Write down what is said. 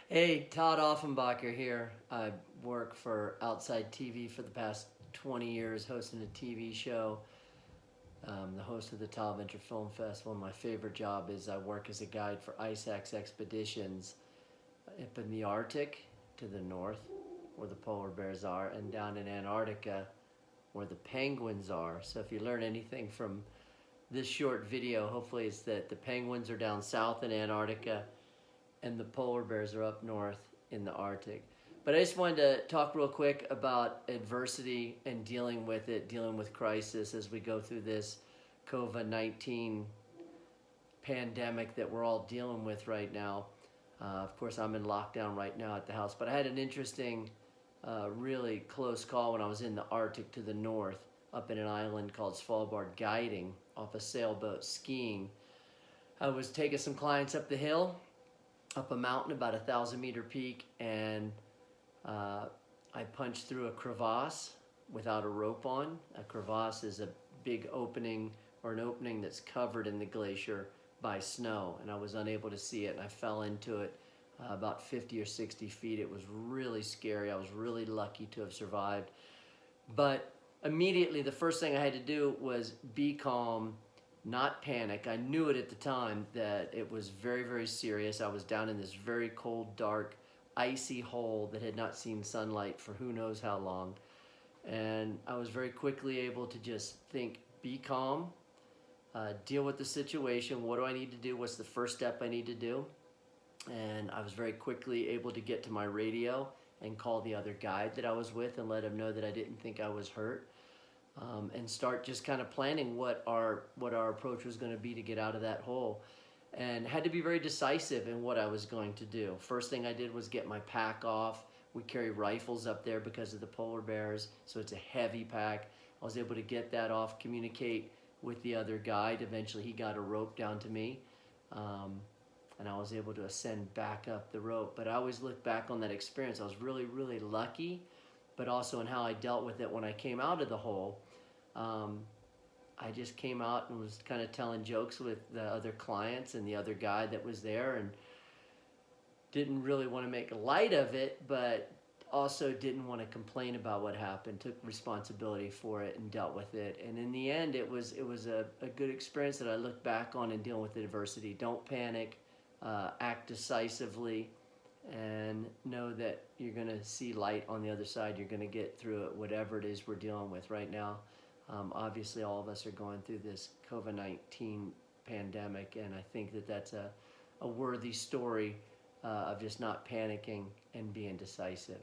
Hey, Todd Offenbacher here. I work for Outside TV for the past 20 years, hosting a TV show. The host of the Todd Offenbacher Film Festival. My favorite job is I work as a guide for ice axe expeditions up in the Arctic to the north, where the polar bears are, and down in Antarctica, where the penguins are. So if you learn anything from this short video, hopefully it's that the penguins are down south in Antarctica and the polar bears are up north in the Arctic. But I just wanted to talk real quick about adversity and dealing with it, dealing with crisis as we go through this COVID-19 pandemic that we're all dealing with right now. Of course, I'm in lockdown right now at the house, but I had an interesting, really close call when I was in the Arctic to the north, up in an island called Svalbard, guiding off a sailboat skiing. I was taking some clients up the hill, up a mountain, about 1,000-meter peak, and I punched through a crevasse without a rope on. A crevasse is a big opening, or an opening that's covered in the glacier by snow, and I was unable to see it, and I fell into it about 50 or 60 feet. It was really scary. I was really lucky to have survived. But immediately, the first thing I had to do was be calm, not panic. I knew it at the time that it was very, very serious. I was down in this very cold, dark, icy hole that had not seen sunlight for who knows how long. And I was very quickly able to just think, be calm, deal with the situation. What do I need to do? What's the first step I need to do? And I was very quickly able to get to my radio and call the other guide that I was with and let him know that I didn't think I was hurt. And start just kind of planning what our approach was going to be to get out of that hole, and had to be very decisive in what I was going to do. First thing I did was get my pack off. We carry rifles up there because of the polar bears, so it's a heavy pack. I was able to get that off, communicate with the other guide. Eventually he got a rope down to me, and I was able to ascend back up the rope. But I always look back on that experience. I was really, really lucky, but also in how I dealt with it when I came out of the hole. I just came out and was kind of telling jokes with the other clients and the other guy that was there, and didn't really want to make light of it, but also didn't want to complain about what happened. Took responsibility for it and dealt with it. And in the end, it was a good experience that I look back on in dealing with the adversity. Don't panic, act decisively, and know that you're going to see light on the other side. You're going to get through it, whatever it is we're dealing with right now. Obviously, all of us are going through this COVID-19 pandemic, and I think that that's a worthy story of just not panicking and being decisive.